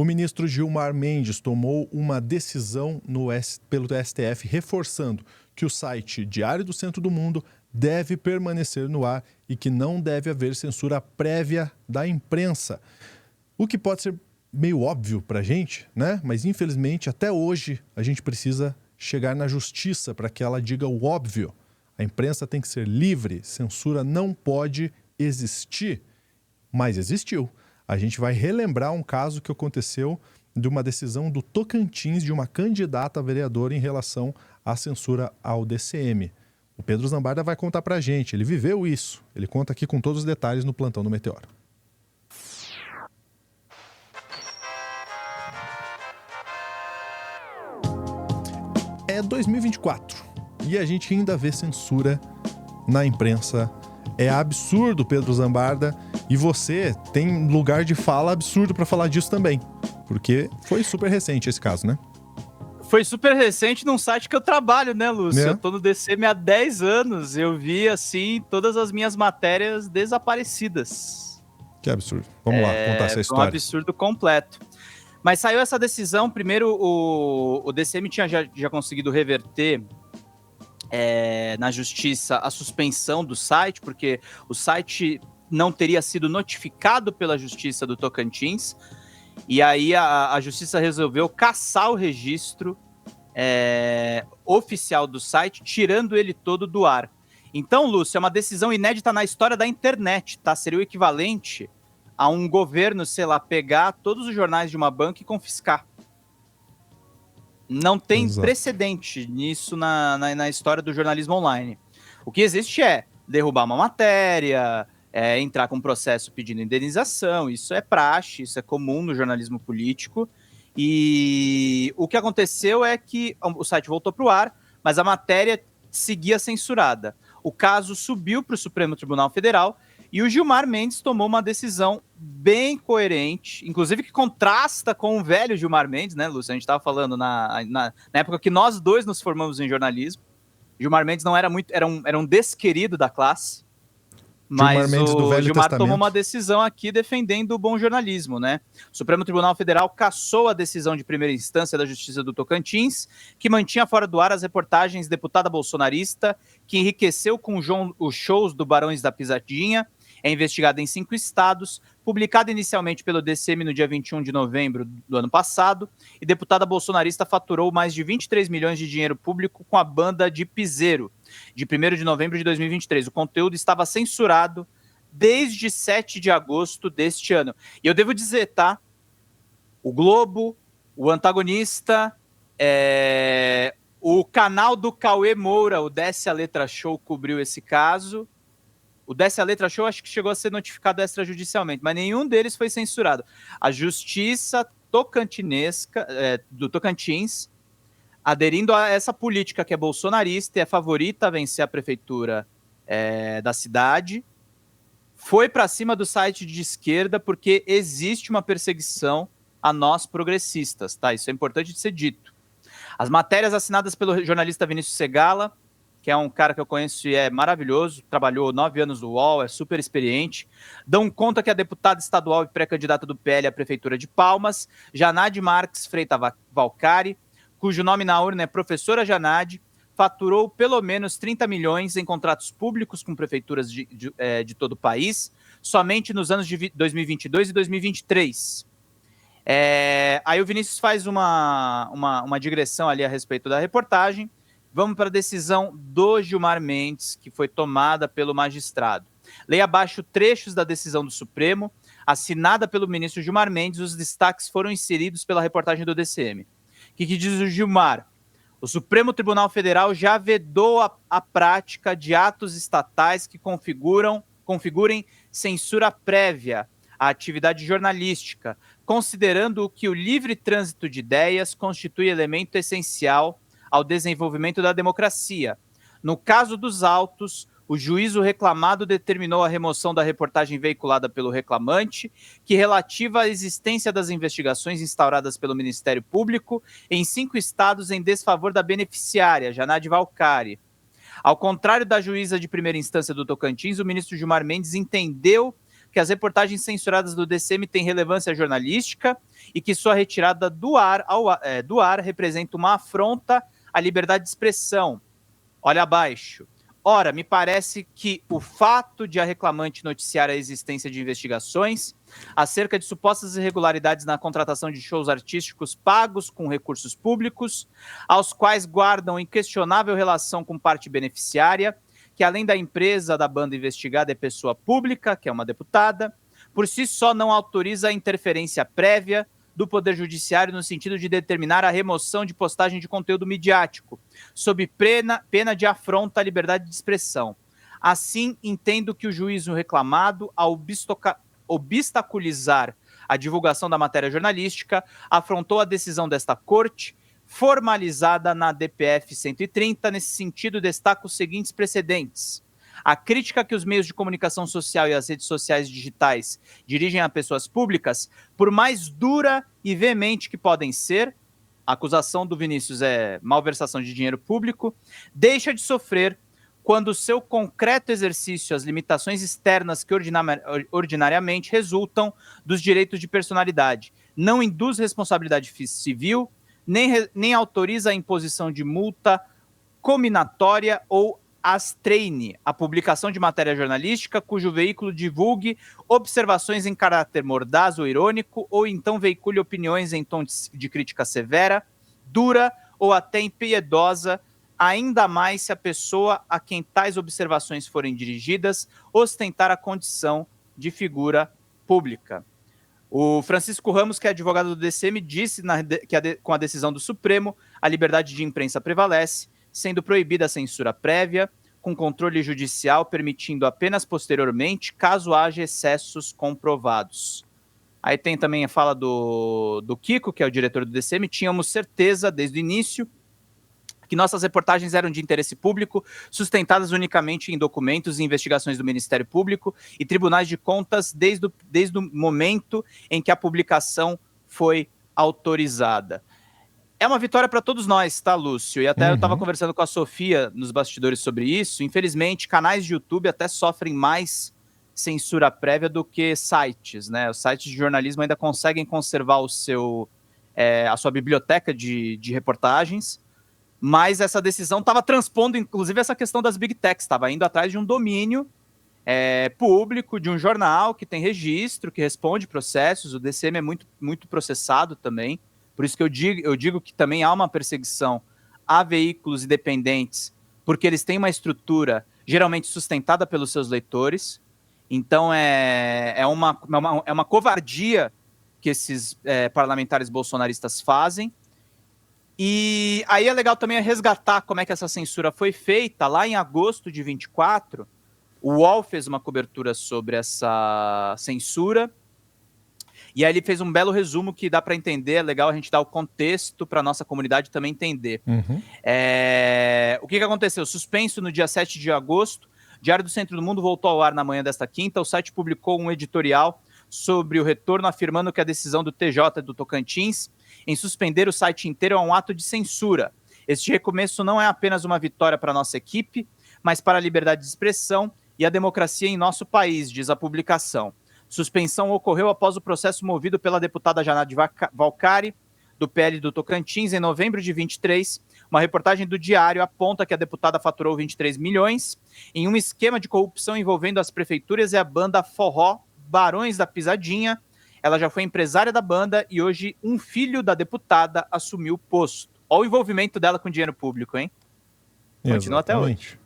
O ministro Gilmar Mendes tomou uma decisão pelo STF reforçando que o site Diário do Centro do Mundo deve permanecer no ar e que não deve haver censura prévia da imprensa. O que pode ser meio óbvio para a gente, né? Mas infelizmente até hoje a gente precisa chegar na justiça para que ela diga o óbvio. A imprensa tem que ser livre, censura não pode existir, mas existiu. A gente vai relembrar um caso que aconteceu de uma decisão do Tocantins de uma candidata a vereadora em relação à censura ao DCM. O Pedro Zambarda vai contar pra gente, ele viveu isso. Ele conta aqui com todos os detalhes no Plantão do Meteoro. É 2024 e a gente ainda vê censura na imprensa. É absurdo, Pedro Zambarda, e você tem lugar de fala absurdo para falar disso também, porque foi super recente esse caso, né? Foi super recente num site que eu trabalho, né, Lúcio? Eu tô no DCM há 10 anos, eu vi, assim, todas as minhas matérias desaparecidas. Que absurdo. Vamos lá, contar essa história. Um absurdo completo. Mas saiu essa decisão, primeiro o DCM tinha já conseguido reverter na justiça a suspensão do site, porque o site não teria sido notificado pela justiça do Tocantins, e aí a justiça resolveu cassar o registro oficial do site, tirando ele todo do ar. Então, Lúcio, é uma decisão inédita na história da internet, tá? Seria o equivalente a um governo, sei lá, pegar todos os jornais de uma banca e confiscar. Não tem precedente nisso na história do jornalismo online. O que existe é derrubar uma matéria, entrar com um processo pedindo indenização, isso é praxe, isso é comum no jornalismo político. E o que aconteceu é que o site voltou para o ar, mas a matéria seguia censurada. O caso subiu para o Supremo Tribunal Federal e o Gilmar Mendes tomou uma decisão bem coerente, inclusive que contrasta com o velho Gilmar Mendes, né, Lúcio? A gente estava falando na época que nós dois nos formamos em jornalismo. Gilmar Mendes não era era um desquerido da classe, mas o Gilmar tomou uma decisão aqui defendendo o bom jornalismo, né? O Supremo Tribunal Federal cassou a decisão de primeira instância da Justiça do Tocantins, que mantinha fora do ar as reportagens deputada bolsonarista, que enriqueceu com os shows do Barões da Pisadinha. É investigada em 5 estados, publicada inicialmente pelo DCM no dia 21 de novembro do ano passado, e deputada bolsonarista faturou mais de 23 milhões de dinheiro público com a banda de Piseiro, de 1º de novembro de 2023. O conteúdo estava censurado desde 7 de agosto deste ano. E eu devo dizer, tá? O Globo, o Antagonista, o canal do Cauê Moura, o Desce a Letra Show, cobriu esse caso. O Desce a Letra Show acho que chegou a ser notificado extrajudicialmente, mas nenhum deles foi censurado. A justiça tocantinesca, do Tocantins, aderindo a essa política que é bolsonarista e é favorita a vencer a prefeitura da cidade, foi para cima do site de esquerda porque existe uma perseguição a nós progressistas, tá? Isso é importante de ser dito. As matérias assinadas pelo jornalista Vinícius Segala, que é um cara que eu conheço e é maravilhoso, trabalhou 9 anos no UOL, é super experiente, dão conta que a deputada estadual e pré-candidata do PL à Prefeitura de Palmas, Janade Marques Freitas Valcari, cujo nome na urna é Professora Janade, faturou pelo menos 30 milhões em contratos públicos com prefeituras de todo o país, somente nos anos de 2022 e 2023. Aí o Vinícius faz uma digressão ali a respeito da reportagem. Vamos para a decisão do Gilmar Mendes, que foi tomada pelo magistrado. Leia abaixo trechos da decisão do Supremo, assinada pelo ministro Gilmar Mendes, os destaques foram inseridos pela reportagem do DCM. O que diz o Gilmar? O Supremo Tribunal Federal já vedou a prática de atos estatais que configurem censura prévia à atividade jornalística, considerando que o livre trânsito de ideias constitui elemento essencial ao desenvolvimento da democracia. No caso dos autos, o juízo reclamado determinou a remoção da reportagem veiculada pelo reclamante, que relativa à existência das investigações instauradas pelo Ministério Público em 5 estados em desfavor da beneficiária, Janade Valcari. Ao contrário da juíza de primeira instância do Tocantins, o ministro Gilmar Mendes entendeu que as reportagens censuradas do DCM têm relevância jornalística e que sua retirada do ar representa uma afronta à liberdade de expressão. Olha abaixo. Ora, me parece que o fato de a reclamante noticiar a existência de investigações acerca de supostas irregularidades na contratação de shows artísticos pagos com recursos públicos, aos quais guardam inquestionável relação com parte beneficiária, que além da empresa da banda investigada é pessoa pública, que é uma deputada, por si só não autoriza a interferência prévia do Poder Judiciário no sentido de determinar a remoção de postagem de conteúdo midiático, sob pena de afronta à liberdade de expressão. Assim, entendo que o juízo reclamado, ao obstaculizar a divulgação da matéria jornalística, afrontou a decisão desta Corte, formalizada na DPF 130. Nesse sentido, destaco os seguintes precedentes. A crítica que os meios de comunicação social e as redes sociais digitais dirigem a pessoas públicas, por mais dura e veemente que podem ser, a acusação do Vinícius é malversação de dinheiro público, deixa de sofrer quando o seu concreto exercício às limitações externas que ordinariamente resultam dos direitos de personalidade, não induz responsabilidade civil, nem autoriza a imposição de multa cominatória ou astreine a publicação de matéria jornalística cujo veículo divulgue observações em caráter mordaz ou irônico, ou então veicule opiniões em tom de crítica severa, dura ou até impiedosa, ainda mais se a pessoa a quem tais observações forem dirigidas ostentar a condição de figura pública. O Francisco Ramos, que é advogado do DCM, disse que com a decisão do Supremo, a liberdade de imprensa prevalece, sendo proibida a censura prévia, com controle judicial, permitindo apenas posteriormente, caso haja excessos comprovados. Aí tem também a fala do Kiko, que é o diretor do DCM. Tínhamos certeza, desde o início, que nossas reportagens eram de interesse público, sustentadas unicamente em documentos e investigações do Ministério Público e tribunais de contas desde o momento em que a publicação foi autorizada. É uma vitória para todos nós, tá, Lúcio? E até eu estava conversando com a Sofia nos bastidores sobre isso. Infelizmente, canais de YouTube até sofrem mais censura prévia do que sites, né? Os sites de jornalismo ainda conseguem conservar a sua biblioteca de reportagens, mas essa decisão estava transpondo, inclusive, essa questão das big techs, estava indo atrás de um domínio público, de um jornal que tem registro, que responde processos. O DCM é muito, muito processado também. Por isso que eu digo que também há uma perseguição a veículos independentes, porque eles têm uma estrutura geralmente sustentada pelos seus leitores. Então é uma covardia que esses parlamentares bolsonaristas fazem. E aí é legal também resgatar como é que essa censura foi feita. Lá em agosto de 24, o UOL fez uma cobertura sobre essa censura. E aí ele fez um belo resumo que dá para entender, é legal a gente dar o contexto para a nossa comunidade também entender. O que aconteceu? Suspenso no dia 7 de agosto, Diário do Centro do Mundo voltou ao ar na manhã desta quinta. O site publicou um editorial sobre o retorno, afirmando que a decisão do TJ do Tocantins em suspender o site inteiro é um ato de censura. Este recomeço não é apenas uma vitória para a nossa equipe, mas para a liberdade de expressão e a democracia em nosso país, diz a publicação. Suspensão ocorreu após o processo movido pela deputada Janade Valcari, do PL do Tocantins, em novembro de 23. Uma reportagem do Diário aponta que a deputada faturou 23 milhões em um esquema de corrupção envolvendo as prefeituras e a banda Forró Barões da Pisadinha. Ela já foi empresária da banda e hoje um filho da deputada assumiu o posto. Olha o envolvimento dela com dinheiro público, hein? Continua até hoje.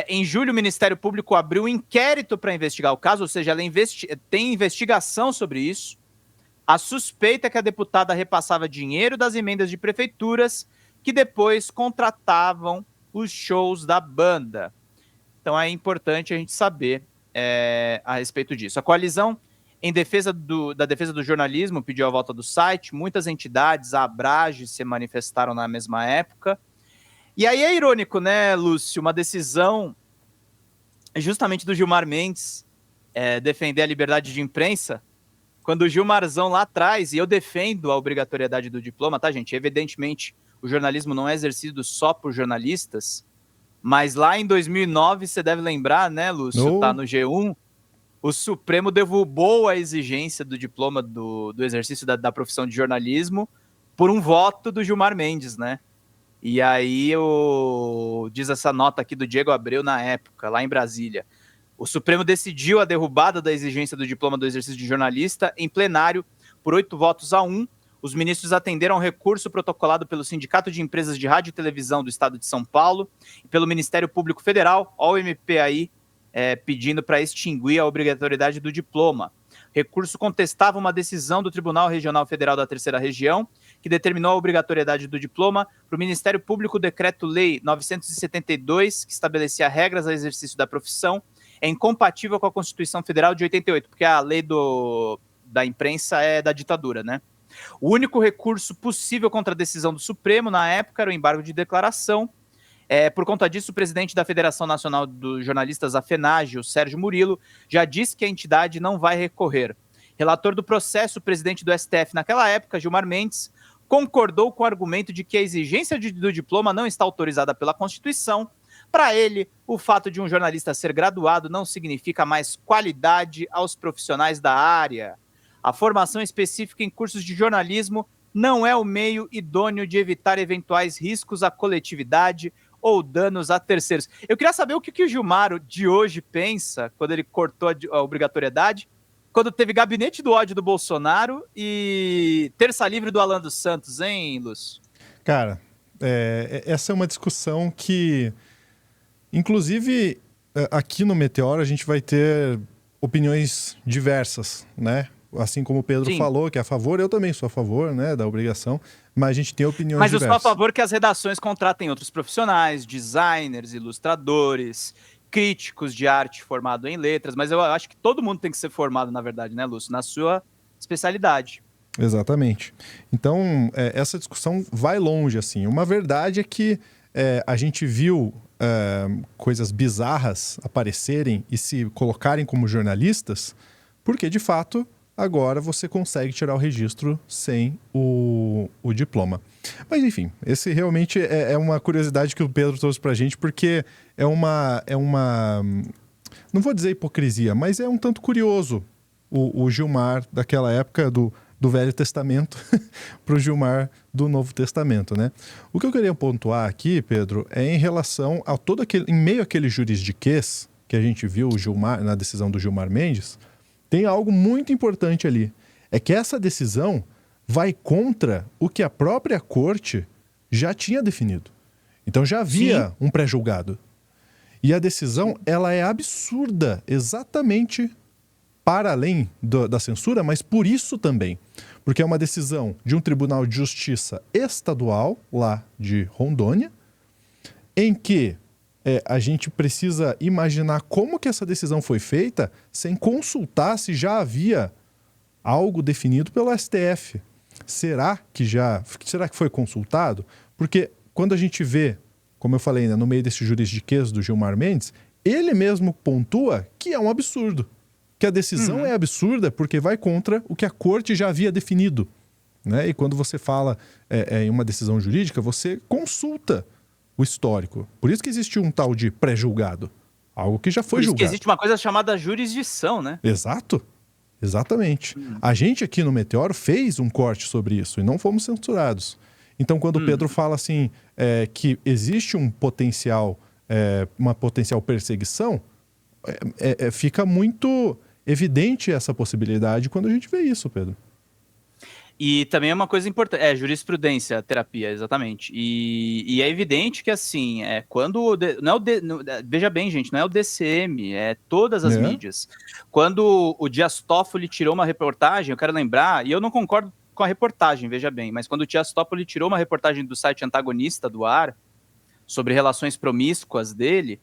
Em julho, o Ministério Público abriu um inquérito para investigar o caso, ou seja, ela tem investigação sobre isso. A suspeita é que a deputada repassava dinheiro das emendas de prefeituras que depois contratavam os shows da banda. Então é importante a gente saber a respeito disso. A coalizão em defesa da defesa do jornalismo pediu a volta do site. Muitas entidades, a Abrage, se manifestaram na mesma época. E aí é irônico, né, Lúcio? Uma decisão justamente do Gilmar Mendes defender a liberdade de imprensa, quando o Gilmarzão lá atrás, e eu defendo a obrigatoriedade do diploma, tá, gente? Evidentemente, o jornalismo não é exercido só por jornalistas, mas lá em 2009, você deve lembrar, né, Lúcio? Tá no G1, o Supremo derrubou a exigência do diploma do exercício da profissão de jornalismo por um voto do Gilmar Mendes, né? E aí diz essa nota aqui do Diego Abreu na época, lá em Brasília. O Supremo decidiu a derrubada da exigência do diploma do exercício de jornalista em plenário por 8-1. Os ministros atenderam ao recurso protocolado pelo Sindicato de Empresas de Rádio e Televisão do Estado de São Paulo e pelo Ministério Público Federal, ó, o MP aí, pedindo para extinguir a obrigatoriedade do diploma. O recurso contestava uma decisão do Tribunal Regional Federal da Terceira Região, que determinou a obrigatoriedade do diploma. Para o Ministério Público, o Decreto-Lei 972, que estabelecia regras ao exercício da profissão, é incompatível com a Constituição Federal de 88, porque a lei da imprensa é da ditadura, né? O único recurso possível contra a decisão do Supremo, na época, era o embargo de declaração. Por conta disso, o presidente da Federação Nacional dos Jornalistas, a FENAGE, o Sérgio Murilo, já disse que a entidade não vai recorrer. Relator do processo, o presidente do STF naquela época, Gilmar Mendes, concordou com o argumento de que a exigência do diploma não está autorizada pela Constituição. Para ele, o fato de um jornalista ser graduado não significa mais qualidade aos profissionais da área. A formação específica em cursos de jornalismo não é o meio idôneo de evitar eventuais riscos à coletividade ou danos a terceiros. Eu queria saber o que o Gilmar de hoje pensa quando ele cortou a obrigatoriedade, quando teve gabinete do ódio do Bolsonaro e terça livre do Alan dos Santos, hein, Lúcio? Cara, essa é uma discussão que, inclusive, aqui no Meteoro a gente vai ter opiniões diversas, né? Assim como o Pedro falou, que é a favor, eu também sou a favor, né, da obrigação, mas a gente tem opiniões diversas. Mas eu sou a favor que as redações contratem outros profissionais, designers, ilustradores, críticos de arte formado em letras, mas eu acho que todo mundo tem que ser formado, na verdade, né, Lúcio, na sua especialidade. Exatamente. Então, essa discussão vai longe, assim. Uma verdade é que a gente viu coisas bizarras aparecerem e se colocarem como jornalistas, porque, de fato, agora você consegue tirar o registro sem o diploma. Mas, enfim, esse realmente é uma curiosidade que o Pedro trouxe pra gente, porque é uma não vou dizer hipocrisia, mas é um tanto curioso o Gilmar daquela época do Velho Testamento para o Gilmar do Novo Testamento, né? O que eu queria pontuar aqui, Pedro, é em relação a todo aquele, em meio àquele juridiquês que a gente viu o Gilmar, na decisão do Gilmar Mendes, tem algo muito importante ali. É que essa decisão vai contra o que a própria corte já tinha definido. Então já havia um pré-julgado. E a decisão, ela é absurda, exatamente para além da censura, mas por isso também. Porque é uma decisão de um Tribunal de Justiça estadual, lá de Rondônia, em que a gente precisa imaginar como que essa decisão foi feita sem consultar se já havia algo definido pelo STF. Será que foi consultado? Porque quando a gente vê, como eu falei, né, no meio desse juridiquês do Gilmar Mendes, ele mesmo pontua que é um absurdo. Que a decisão é absurda porque vai contra o que a corte já havia definido, né? E quando você fala em uma decisão jurídica, você consulta o histórico. Por isso que existe um tal de pré-julgado. Algo que já foi julgado. Por isso que existe uma coisa chamada jurisdição, né? Exato. Exatamente. A gente aqui no Meteoro fez um corte sobre isso e não fomos censurados. Então, quando o Pedro fala assim, que existe um potencial, uma potencial perseguição, fica muito evidente essa possibilidade quando a gente vê isso, Pedro. E também é uma coisa importante, jurisprudência, terapia, exatamente. E é evidente que, assim, quando... veja bem, gente, não é o DCM, é todas as mídias. Quando o Dias Toffoli tirou uma reportagem, eu quero lembrar, e eu não concordo com a reportagem, veja bem, mas quando o Dias Toffoli tirou uma reportagem do site Antagonista do ar, sobre relações promíscuas dele,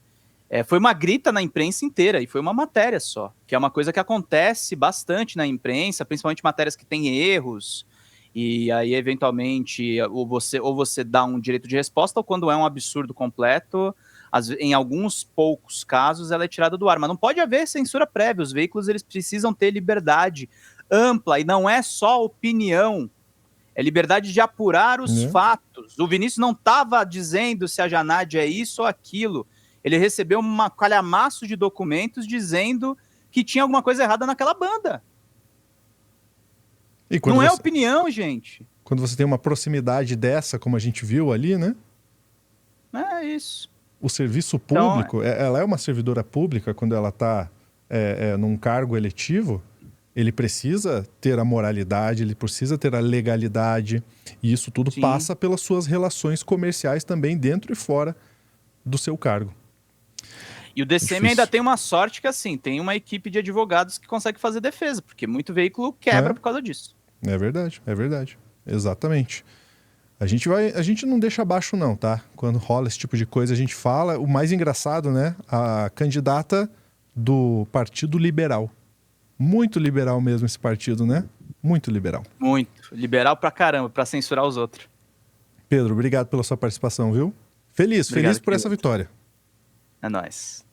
foi uma grita na imprensa inteira, e foi uma matéria só, que é uma coisa que acontece bastante na imprensa, principalmente matérias que têm erros, e aí, eventualmente, ou você dá um direito de resposta, ou quando é um absurdo completo, em alguns poucos casos, ela é tirada do ar. Mas não pode haver censura prévia, os veículos eles precisam ter liberdade ampla, e não é só opinião, é liberdade de apurar os fatos. O Vinícius não estava dizendo se a Janaide é isso ou aquilo, ele recebeu um calhamaço de documentos dizendo que tinha alguma coisa errada naquela banda. E quando Não é você, opinião, gente. quando você tem uma proximidade dessa, como a gente viu ali, né? É isso. O serviço Então, público, ela é uma servidora pública quando ela está num cargo eletivo, ele precisa ter a moralidade, ele precisa ter a legalidade, e isso tudo sim. passa pelas suas relações comerciais também dentro e fora do seu cargo. E o DCM Difícil. ainda tem uma sorte que, assim, tem uma equipe de advogados que consegue fazer defesa, porque muito veículo quebra por causa disso. É verdade, é verdade. Exatamente. A gente não deixa abaixo não, tá? Quando rola esse tipo de coisa, a gente fala. O mais engraçado, né? A candidata do Partido Liberal. Muito liberal mesmo esse partido, né? Muito liberal. Muito. Liberal pra caramba, pra censurar os outros. Pedro, obrigado pela sua participação, viu? Feliz Obrigado, por essa vitória. É nóis.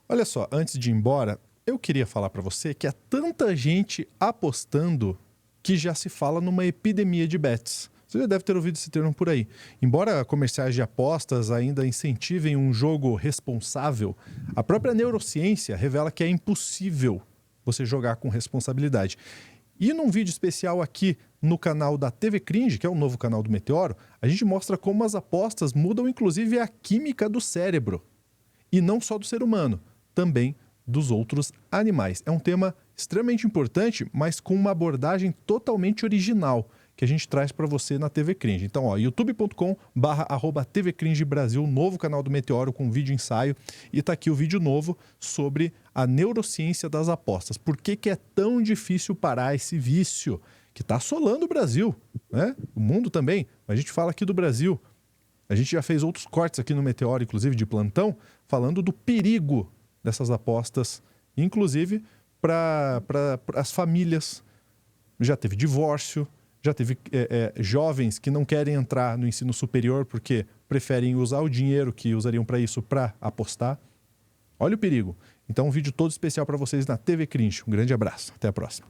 Olha só, antes de ir embora, eu queria falar pra você que há tanta gente apostando que já se fala numa epidemia de bets. Você já deve ter ouvido esse termo por aí. Embora comerciais de apostas ainda incentivem um jogo responsável, a própria neurociência revela que é impossível você jogar com responsabilidade. E num vídeo especial aqui no canal da TV Cringe, que é o novo canal do Meteoro, a gente mostra como as apostas mudam inclusive a química do cérebro. E não só do ser humano, também dos outros animais. É um tema extremamente importante, mas com uma abordagem totalmente original que a gente traz para você na TV Cringe. Então, ó, youtube.com/TVCringe Brasil, novo canal do Meteoro com vídeo ensaio. E tá aqui o vídeo novo sobre a neurociência das apostas. Por que que é tão difícil parar esse vício que está assolando o Brasil, né? O mundo também. A gente fala aqui do Brasil. A gente já fez outros cortes aqui no Meteoro, inclusive de plantão, falando do perigo dessas apostas, inclusive para as famílias. Já teve divórcio, já teve jovens que não querem entrar no ensino superior porque preferem usar o dinheiro que usariam para isso para apostar. Olha o perigo. Então, um vídeo todo especial para vocês na TV Cringe. Um grande abraço. Até a próxima.